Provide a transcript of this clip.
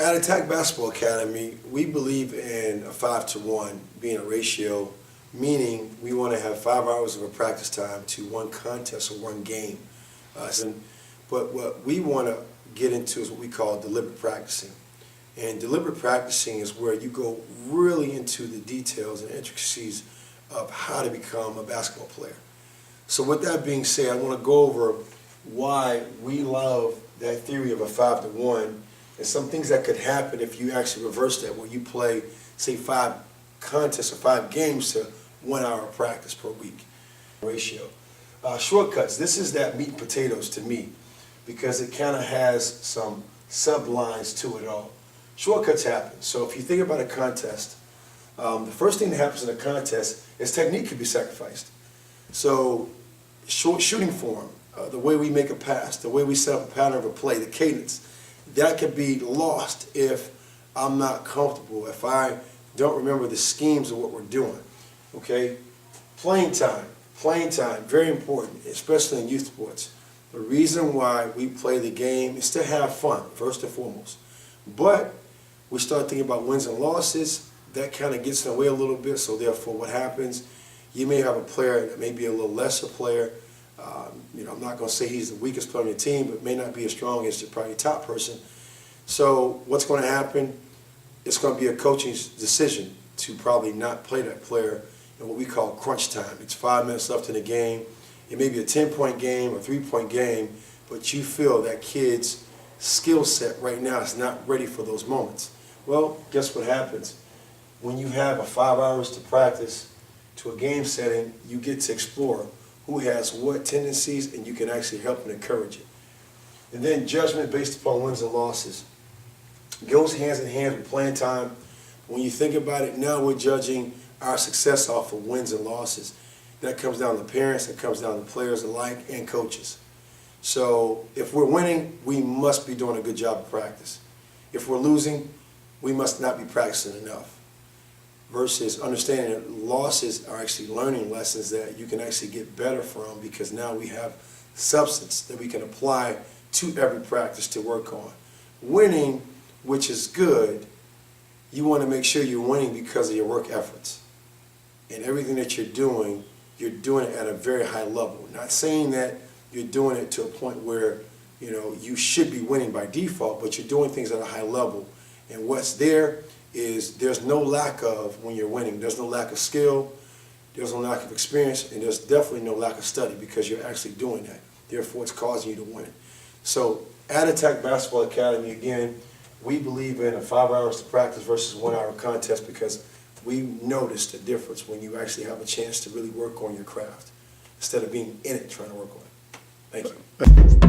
At Attack Basketball Academy, we believe in a 5-to-1 being a ratio, meaning we want to have 5 hours of a practice time to one contest or one game. But what we want to get into is what we call deliberate practicing. And deliberate practicing is where you go really into the details and intricacies of how to become a basketball player. So with that being said, I want to go over why we love that theory of a 5-to-1 and some things that could happen if you actually reverse that, where you play, say, 5 contests or 5 games to 1 hour of practice per week ratio. Shortcuts, this is that meat and potatoes to me because it kind of has some sublines to it all. Shortcuts happen. So if you think about a contest, the first thing that happens in a contest is technique could be sacrificed. So shooting form, the way we make a pass, the way we set up a pattern of a play, the cadence, that could be lost if I'm not comfortable, if I don't remember the schemes of what we're doing. Okay? Playing time, very important, especially in youth sports. The reason why we play the game is to have fun, first and foremost. But we start thinking about wins and losses, that kind of gets in the way a little bit, so therefore what happens, you may have a player that may be a little lesser player. I'm not going to say he's the weakest player on your team, but may not be as strong as your probably top person. So what's going to happen? It's going to be a coaching's decision to probably not play that player in what we call crunch time. It's 5 minutes left in the game. It may be a 10-point game or 3-point game, but you feel that kid's skill set right now is not ready for those moments. Well, guess what happens? When you have a 5 hours to practice to a game setting, you get to explore who has what tendencies, and you can actually help and encourage it. And then judgment based upon wins and losses goes hands in hand with playing time. When you think about it, now we're judging our success off of wins and losses. That comes down to parents, that comes down to players alike and coaches. So if we're winning, we must be doing a good job of practice. If we're losing, we must not be practicing enough. Versus understanding that losses are actually learning lessons that you can actually get better from, because now we have substance that we can apply to every practice to work on. Winning, which is good, you want to make sure you're winning because of your work efforts. And everything that you're doing it at a very high level. Not saying that you're doing it to a point where you should be winning by default, but you're doing things at a high level. And what's there is there's no lack of, when you're winning, there's no lack of skill, there's no lack of experience, and there's definitely no lack of study because you're actually doing that. Therefore, it's causing you to win. So at Attack Basketball Academy, again, we believe in a 5 hours to practice versus 1 hour contest because we notice the difference when you actually have a chance to really work on your craft instead of being in it trying to work on it. Thank you.